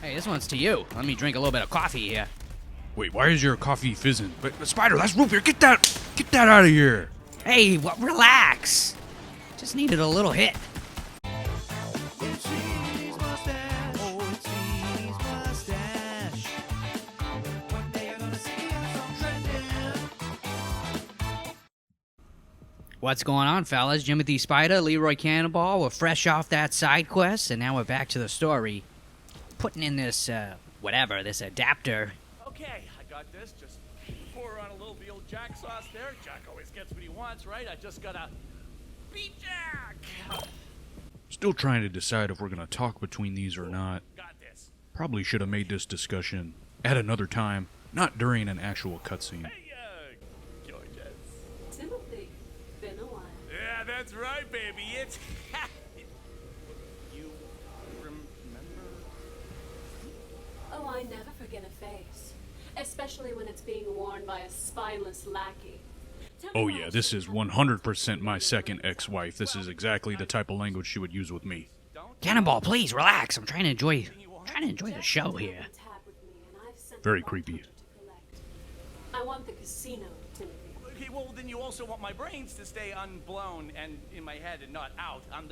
Hey, this one's to you. Let me drink a little bit of coffee here. Wait, why is your coffee fizzing? But Spider, that's root beer. Get that out of here. Hey, relax. Just needed a little hit. It's Feeny'sMoustache. Oh, it's Feeny'sMoustache. One day you're gonna see us on trending. What's going on, fellas? Jimothy Spider, Leroy Cannonball. We're fresh off that side quest, and now we're back to the story. Putting in this, this adapter. Okay, I got this. Just pour on a little of the old Jack sauce there. Jack always gets what he wants, right? I just gotta beat Jack. Still trying to decide if we're going to talk between these or not. Got this. Probably should have made this discussion at another time, not during an actual cutscene. Hey, gorgeous. Timothy, been a while. Yeah, that's right, baby. It's you remember? Oh, I never forget a face, especially when it's being worn by a spineless lackey. Oh yeah, this is 100% my second ex-wife. This is exactly the type of language she would use with me. Cannonball, please relax. I'm trying to enjoy the show here. Very creepy. I want the casino, Timothy. Okay, well then you also want my brains to stay unblown and in my head and not out. I'm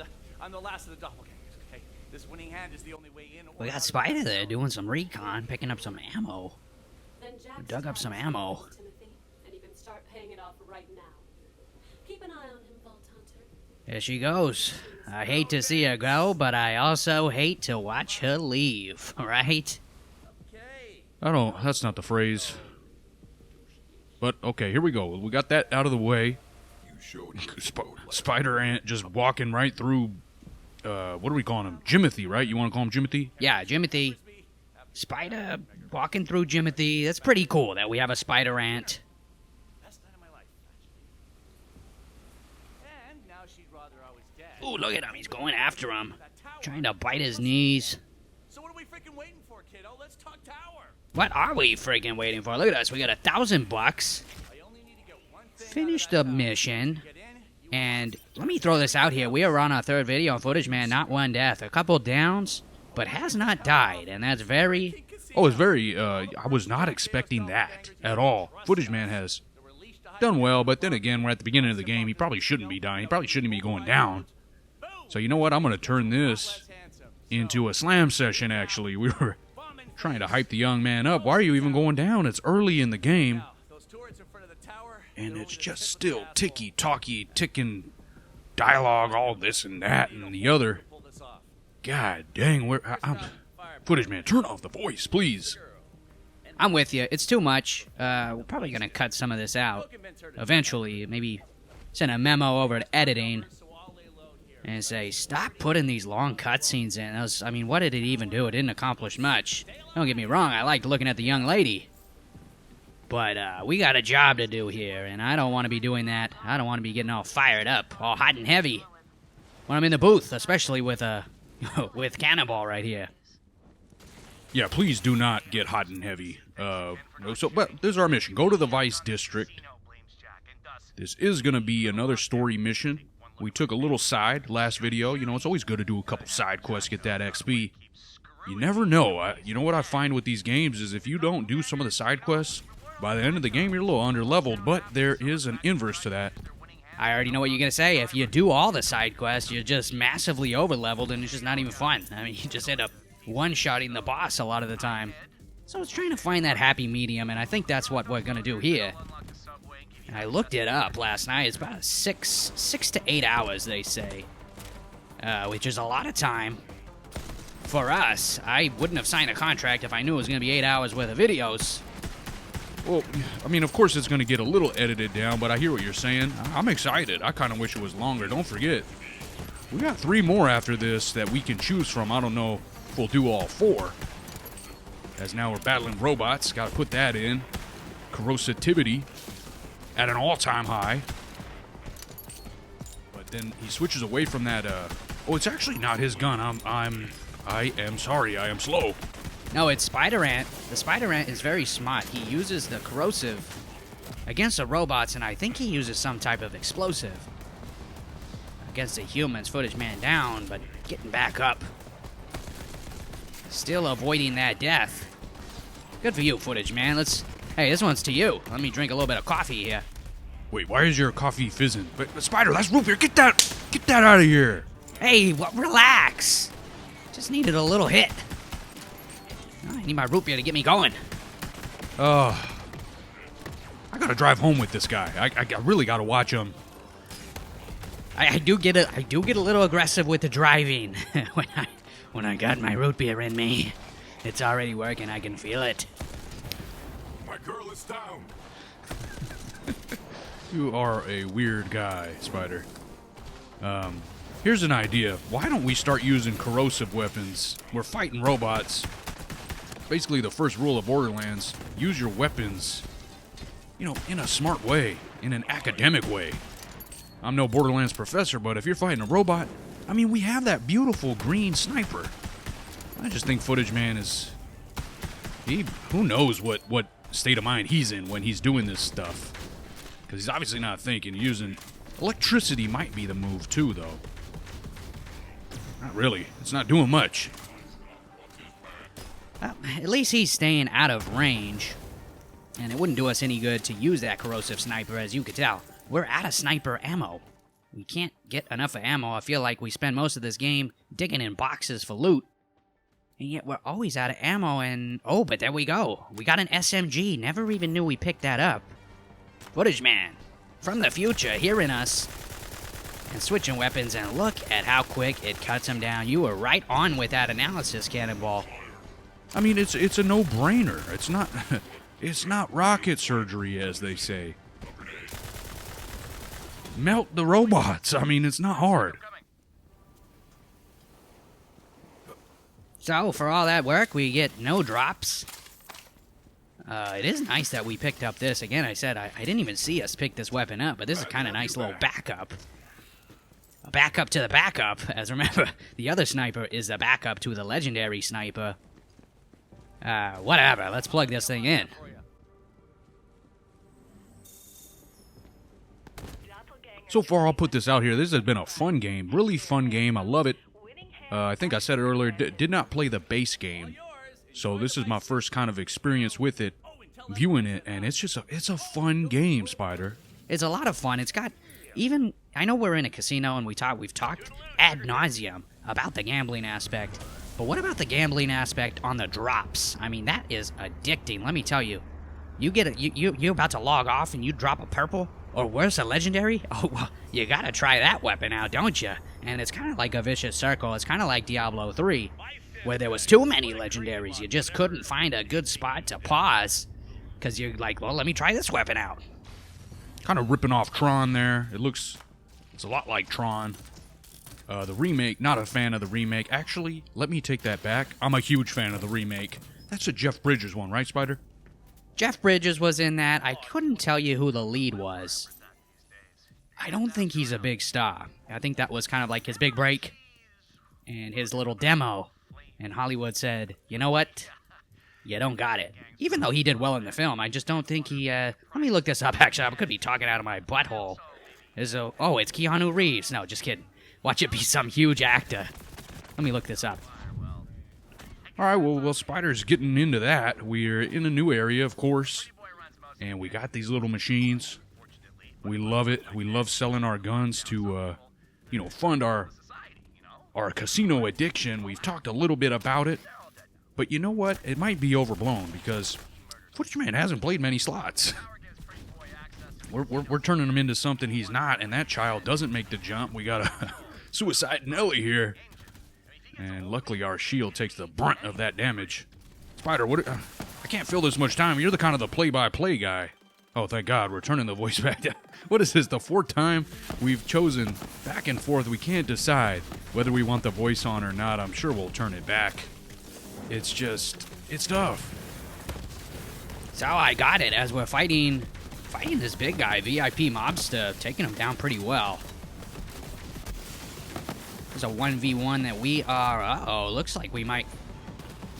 the last of the doppelgangers. Okay, this winning hand is the only way in. We got Spider there doing some recon, picking up some ammo. Then Jack's Dug up some ammo. Timothy, and you can start paying it off right now. Keep an eye on him, Vault Hunter. There she goes. I hate to see her go, but I also hate to watch her leave, right? Okay. That's not the phrase. But, okay, here we go. We got that out of the way. Spider Ant just walking right through, what are we calling him? Jimothy, right? You want to call him Jimothy? Yeah, Jimothy. Spider walking through Jimothy. That's pretty cool that we have a Spider Ant. Best night of my life, actually. And now she'd rather I was dead. Ooh, look at him. He's going after him. Trying to bite his knees. So what are we freaking waiting for, kiddo? Let's talk tower. What are we freaking waiting for? Look at us. We got $1,000. I only need to get one thing Finish out the of that tower. mission. Get in, you And let me throw this out here. We are on our third video on Footage Man. Not one death. A couple downs, but has not died. And that's very... Oh, it's very, I was not expecting that at all. Footage Man has done well, but then again, we're at the beginning of the game. He probably shouldn't be dying. He probably shouldn't be going down. So you know what? I'm going to turn this into a slam session, actually. We were trying to hype the young man up. Why are you even going down? It's early in the game. those turrets in front of the tower. And it's just still ticky-talky, ticking dialogue, all this and that and the other. Pull this off. God dang, Footage Man, turn off the voice, please. I'm with you. It's too much. We're probably going to cut some of this out. Eventually, maybe send a memo over to editing So I'll lay low here. and say, stop putting these long cutscenes in. I mean, what did it even do? It didn't accomplish much. Don't get me wrong, I liked looking at the young lady. But we got a job to do here, and I don't want to be doing that. I don't want to be getting all fired up, all hot and heavy when I'm in the booth, especially with with Cannonball right here. Yeah, please do not get hot and heavy. But this is our mission. Go to the Vice District. This is going to be another story mission. We took a little side last video. You know, it's always good to do a couple side quests, get that XP. You never know. You know what I find with these games is if you don't do some of the side quests, by the end of the game, you're a little under-leveled, but there is an inverse to that. I already know what you're going to say. If you do all the side quests, you're just massively over-leveled, and it's just not even fun. I mean, you just end up one-shotting the boss a lot of the time. So I was trying to find that happy medium, and I think that's what we're going to do here. And I looked it up last night. It's about 6 to 8 hours, they say, which is a lot of time. For us, I wouldn't have signed a contract if I knew it was going to be 8 hours worth of videos. Well, I mean, of course it's going to get a little edited down, but I hear what you're saying. I'm excited. I kind of wish it was longer. Don't forget, we got 3 more after this that we can choose from. I don't know if we'll do all 4. As now we're battling robots. Got to put that in. Corrosivity at an all-time high. But then he switches away from that. Oh, it's actually not his gun. I am sorry. I am slow. No, it's Spider Ant. The Spider Ant is very smart. He uses the corrosive against the robots, and I think he uses some type of explosive against the humans. Footage Man down, but getting back up. Still avoiding that death. Good for you, footage, man. Hey, this one's to you. Let me drink a little bit of coffee here. Wait, why is your coffee fizzing? But Spider, that's root beer. Get that out of here. Hey, relax. Just needed a little hit. I need my root beer to get me going. I gotta drive home with this guy. I really gotta watch him. I do get a little aggressive with the driving when I got my root beer in me. It's already working. I can feel it. My girl is down. You are a weird guy, Spider. Here's an idea. Why don't we start using corrosive weapons? We're fighting robots. Basically, the first rule of Borderlands: use your weapons, in a smart way, in an academic way. I'm no Borderlands professor, but if you're fighting a robot, we have that beautiful green sniper. I just think Footage Man who knows what state of mind he's in when he's doing this stuff. Because he's obviously not thinking. Using electricity might be the move too, though. Not really. It's not doing much. Well, at least he's staying out of range. And it wouldn't do us any good to use that corrosive sniper, as you could tell. We're out of sniper ammo. We can't get enough of ammo. I feel like we spend most of this game digging in boxes for loot. And yet we're always out of ammo and... Oh, but there we go. We got an SMG. Never even knew we picked that up. Footage Man, from the future, hearing us and switching weapons, and look at how quick it cuts him down. You were right on with that analysis, Cannonball. It's a no-brainer. It's not rocket surgery, as they say. Melt the robots. It's not hard. So, for all that work, we get no drops. It is nice that we picked up this. Again, I said I didn't even see us pick this weapon up, but this is kind of nice little backup. A backup to the backup. As remember, the other sniper is the backup to the legendary sniper. Whatever. Let's plug this thing in. So far, I'll put this out here. This has been a fun game. Really fun game. I love it. I think I said it earlier, did not play the base game. So this is my first kind of experience with it, viewing it, and it's a fun game, Spider. It's a lot of fun. It's got even... I know we're in a casino and we've talked ad nauseum about the gambling aspect, but what about the gambling aspect on the drops? That is addicting. Let me tell you. You're about to log off and you drop a purple, or worse, a legendary? Oh, well, you gotta try that weapon out, don't you? And it's kind of like a vicious circle. It's kind of like Diablo 3, where there was too many legendaries. You just couldn't find a good spot to pause, because you're like, well, let me try this weapon out. Kind of ripping off Tron there. It's a lot like Tron. The remake, not a fan of the remake. Actually, let me take that back. I'm a huge fan of the remake. That's a Jeff Bridges one, right, Spider? Jeff Bridges was in that. I couldn't tell you who the lead was. I don't think he's a big star. I think that was kind of like his big break and his little demo. And Hollywood said, you know what? You don't got it. Even though he did well in the film, I just don't think he... Let me look this up, actually. I could be talking out of my butthole. It's Keanu Reeves. No, just kidding. Watch it be some huge actor. Let me look this up. All right, well, Spider's getting into that. We're in a new area, of course, and we got these little machines. We love it. We love selling our guns to, fund our casino addiction. We've talked a little bit about it, but you know what? It might be overblown because Footage Man hasn't played many slots. We're turning him into something he's not, and that child doesn't make the jump. We got a Suicide Nelly here. And luckily our shield takes the brunt of that damage. Spider, I can't fill this much time. You're the kind of the play-by-play guy. Oh, thank God, we're turning the voice back down. What is this, the fourth time we've chosen back and forth? We can't decide whether we want the voice on or not. I'm sure we'll turn it back. It's tough. So I got it as we're fighting this big guy, VIP mobster, taking him down pretty well. There's a 1v1 that we are... Uh-oh, looks like we might...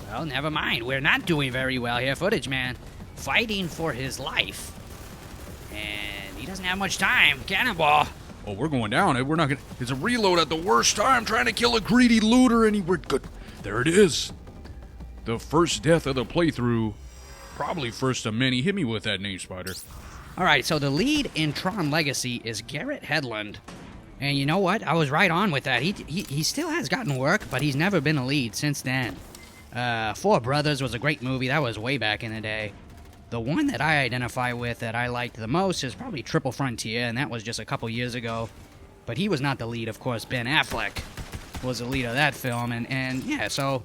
Well, never mind. We're not doing very well here, Footage Man. Fighting for his life. And he doesn't have much time. Cannonball. Oh, we're going down. We're not gonna... It's a reload at the worst time, trying to kill a greedy looter, and we're good. There it is. The first death of the playthrough. Probably first of many. Hit me with that name, Spider. All right, so the lead in Tron Legacy is Garrett Hedlund. And you know what? I was right on with that. He still has gotten work, but he's never been a lead since then. Four Brothers was a great movie. That was way back in the day. The one that I identify with that I liked the most is probably Triple Frontier, and that was just a couple years ago. But he was not the lead, of course. Ben Affleck was the lead of that film. And yeah, so,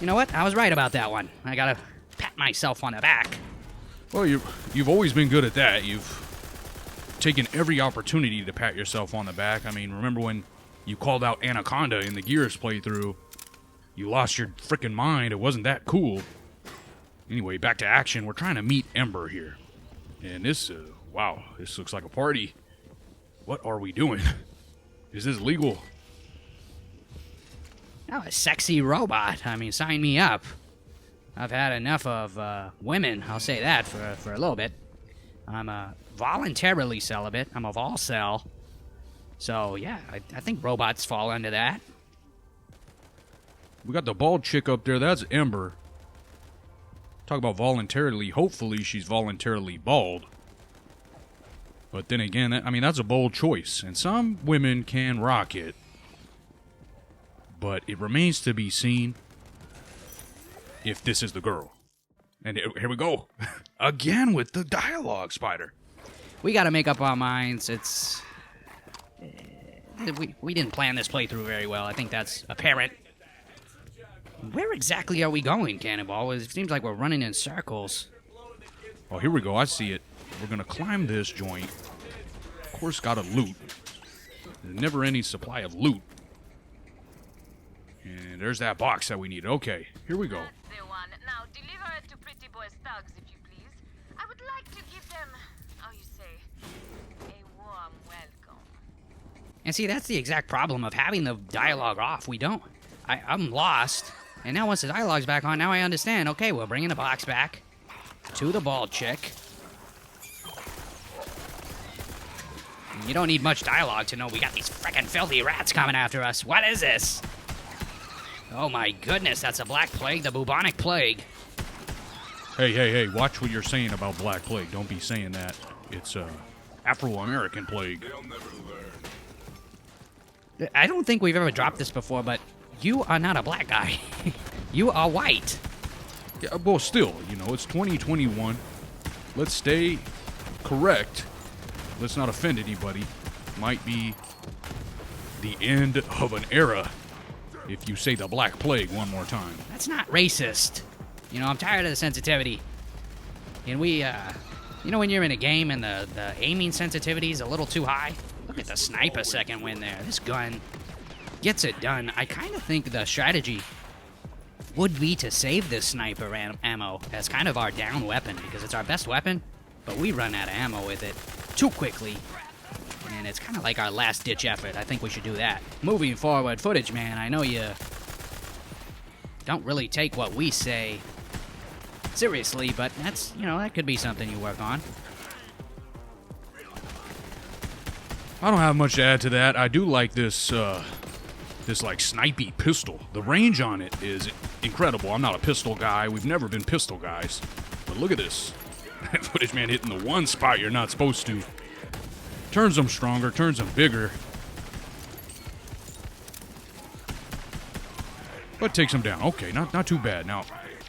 you know what? I was right about that one. I gotta pat myself on the back. Well, you've always been good at that. You've taken every opportunity to pat yourself on the back. I mean, remember when you called out Anaconda in the Gears playthrough? You lost your frickin' mind. It wasn't that cool. Anyway, back to action. We're trying to meet Ember here. And this, wow, this looks like a party. What are we doing? Is this legal? Oh, a sexy robot. I mean, sign me up. I've had enough of women, I'll say that, for a little bit. I'm voluntarily celibate. I'm a volcel. So, yeah, I think robots fall under that. We got the bald chick up there. That's Ember. Talk about voluntarily. Hopefully she's voluntarily bald. But then again, that's a bold choice. And some women can rock it. But it remains to be seen if this is the girl. And here we go. Again with the dialogue, Spider. We gotta make up our minds. It's... We didn't plan this playthrough very well. I think that's apparent. Where exactly are we going, Cannonball? It seems like we're running in circles. Oh, here we go. I see it. We're going to climb this joint. Of course, got to loot. There's never any supply of loot. And there's that box that we need. Okay, here we go. That's the one. Now deliver it to Pretty Boy's thugs, if you please. I would like to give them, how you say, a warm welcome. And see, that's the exact problem of having the dialogue off. We don't. I'm lost. And now once the dialogue's back on, now I understand. Okay, we're bringing the box back to the bald chick. You don't need much dialogue to know we got these frickin' filthy rats coming after us. What is this? Oh my goodness, that's a black plague, the bubonic plague. Hey, watch what you're saying about Black Plague. Don't be saying that. It's Afro-American plague. They'll never learn. I don't think we've ever dropped this before, but you are not a black guy. You are white. Yeah, well, still, it's 2021. Let's stay correct. Let's not offend anybody. Might be the end of an era if you say the Black Plague one more time. That's not racist. I'm tired of the sensitivity. And we, when you're in a game and the aiming sensitivity is a little too high? Look at the sniper second win there. This gun gets it done. I kind of think the strategy would be to save this sniper ammo as kind of our down weapon because it's our best weapon, but we run out of ammo with it too quickly. And it's kind of like our last-ditch effort. I think we should do that. Moving forward, Footage Man, I know you don't really take what we say seriously, but that's, that could be something you work on. I don't have much to add to that. I do like this, this like snipey pistol. The range on it is incredible. I'm not a pistol guy. We've never been pistol guys. But look at this. Footage Man hitting the one spot you're not supposed to. Turns them stronger, turns them bigger. But takes them down. Okay, not too bad. Now,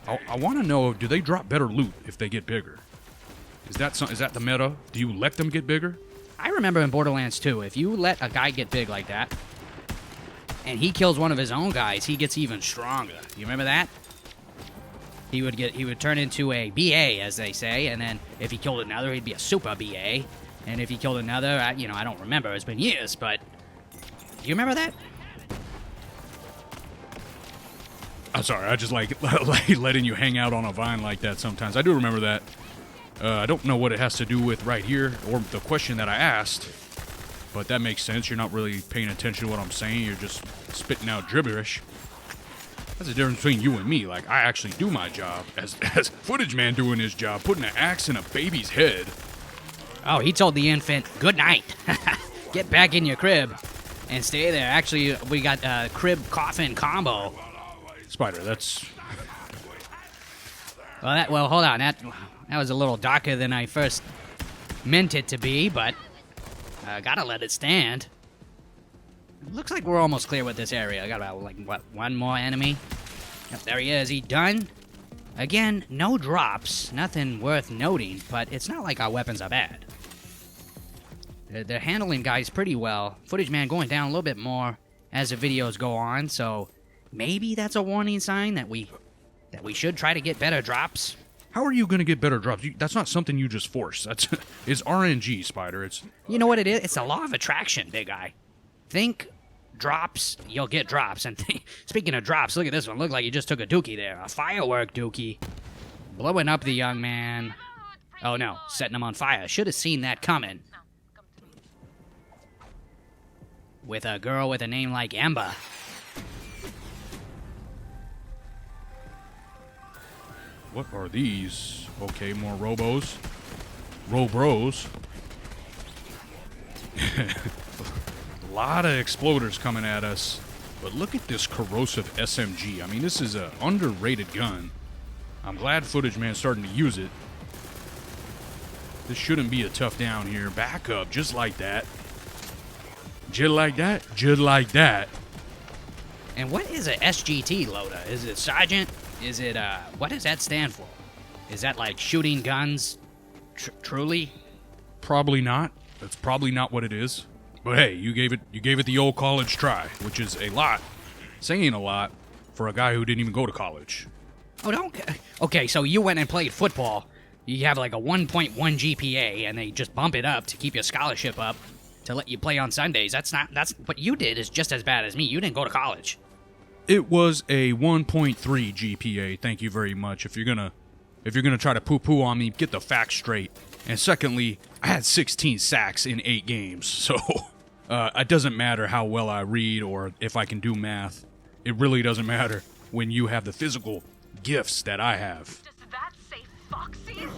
I want to know, do they drop better loot if they get bigger? Is that the meta? Do you let them get bigger? I remember in Borderlands 2, if you let a guy get big like that, and he kills one of his own guys, he gets even stronger. You remember that? He would turn into a BA, as they say, and then if he killed another, he'd be a super BA. And if he killed another, I don't remember. It's been years, but do you remember that? I'm sorry, I just like letting you hang out on a vine like that sometimes. I do remember that. I don't know what it has to do with right here or the question that I asked, but that makes sense. You're not really paying attention to what I'm saying. You're just spitting out gibberish. That's the difference between you and me. Like, I actually do my job as Footage Man doing his job, putting an axe in a baby's head. Oh, he told the infant, good night. Get back in your crib and stay there. Actually, we got crib coffin combo. Spider, that's Well, hold on. That was a little darker than I first meant it to be, but gotta let it stand. Looks like we're almost clear with this area. I got about, like, what, one more enemy? Yep, there he is. He done. Again, no drops. Nothing worth noting, but it's not like our weapons are bad. They're handling guys pretty well. Footage man going down a little bit more as the videos go on, so maybe that's a warning sign that we should try to get better drops. How are you going to get better drops? That's not something you just force. It's RNG, Spider. It's... You know what it is? It's a law of attraction, big guy. Think drops, you'll get drops. And speaking of drops, look at this one. Look like you just took a dookie there. A firework dookie. Blowing up the young man. Oh no, setting him on fire. Should have seen that coming. With a girl with a name like Ember. What are these? Okay, more robos. Robros. A lot of exploders coming at us. But look at this corrosive SMG. I mean, this is an underrated gun. I'm glad Footage Man's starting to use it. This shouldn't be a tough down here. Back up, just like that. Just like that. Just like that. And what is a SGT loader? Is it Sergeant? Is it, what does that stand for? Is that like shooting guns? Truly? Probably not. That's probably not what it is. But hey, you gave it the old college try, which is a lot, saying a lot for a guy who didn't even go to college. Oh, don't. Okay, so you went and played football. You have like a 1.1 GPA, and they just bump it up to keep your scholarship up to let you play on Sundays. That's what you did is just as bad as me. You didn't go to college. It was a 1.3 GPA. Thank you very much. If you're gonna try to poo-poo on me, get the facts straight. And secondly, I had 16 sacks in 8 games, so it doesn't matter how well I read or if I can do math. It really doesn't matter when you have the physical gifts that I have. Does that say Foxy's?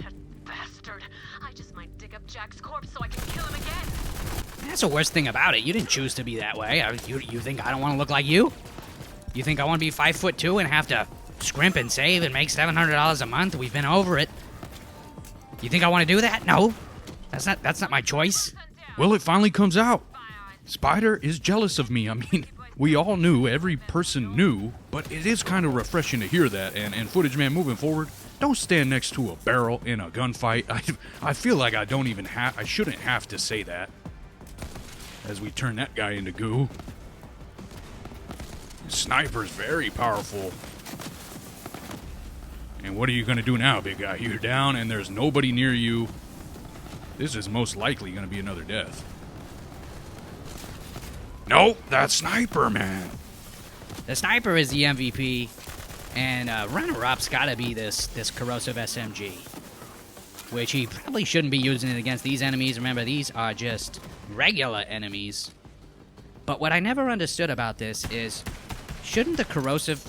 That bastard. I just might dig up Jack's corpse so I can kill him again. That's the worst thing about it. You didn't choose to be that way. You think I don't want to look like you? You think I want to be 5'2" and have to scrimp and save and make $700 a month? We've been over it. You think I want to do that? No. That's not my choice. Well, it finally comes out. Spider is jealous of me. I mean, we all knew, every person knew, but it is kind of refreshing to hear that. And Footage Man, moving forward, don't stand next to a barrel in a gunfight. I feel like I shouldn't have to say that. As we turn that guy into goo. Sniper's very powerful. And what are you going to do now, big guy? You're down and there's nobody near you. This is most likely going to be another death. Nope, that's Sniper, man. The Sniper is the MVP, and runner-up's got to be this corrosive SMG, which he probably shouldn't be using it against these enemies. Remember, these are just regular enemies. But what I never understood about this is, shouldn't the corrosive,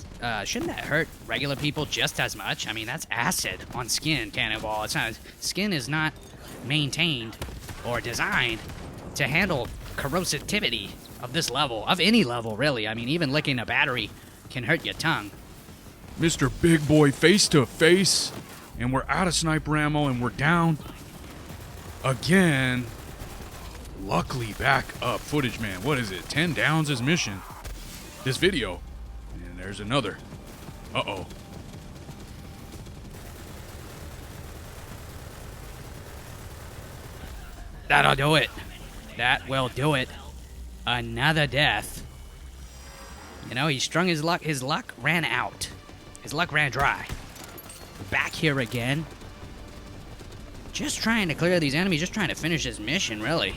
shouldn't that hurt regular people just as much? I mean, that's acid on skin, Cannonball. It's not, skin is not maintained or designed to handle corrosivity of this level, of any level, really. I mean, even licking a battery can hurt your tongue. Mr. Big Boy face to face, and we're out of sniper ammo, and we're down again. Luckily back up. Footage Man, what is it? 10 downs his mission. This video. And there's another. Uh-oh. That'll do it. That will do it. Another death. You know, he strung his luck. His luck ran out. His luck ran dry. Back here again. Just trying to clear these enemies. Just trying to finish his mission, really.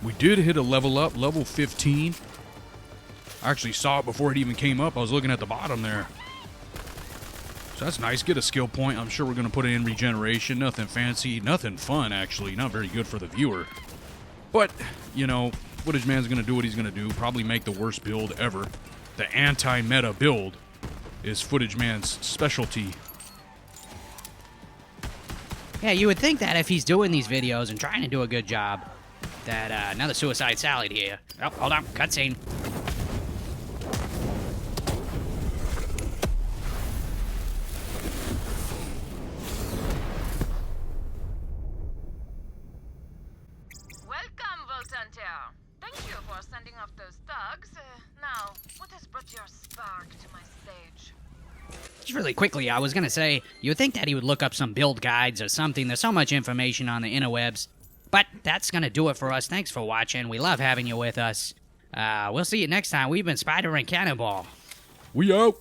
We did hit a level up, level 15. I actually saw it before it even came up. I was looking at the bottom there. So that's nice. Get a skill point. I'm sure we're going to put it in regeneration. Nothing fancy. Nothing fun, actually. Not very good for the viewer. But, you know, Footage Man's going to do what he's going to do. Probably make the worst build ever. The anti-meta build is Footage Man's specialty. Yeah, you would think that if he's doing these videos and trying to do a good job, that another suicide salad here. Oh, hold on. Cutscene. fending off those thugs. Now, what has brought your spark to my stage? Just really quickly, I was gonna say, you'd think that he would look up some build guides or something. There's so much information on the interwebs. But that's gonna do it for us. Thanks for watching. We love having you with us. We'll see you next time. We've been Spider and Cannonball. We out.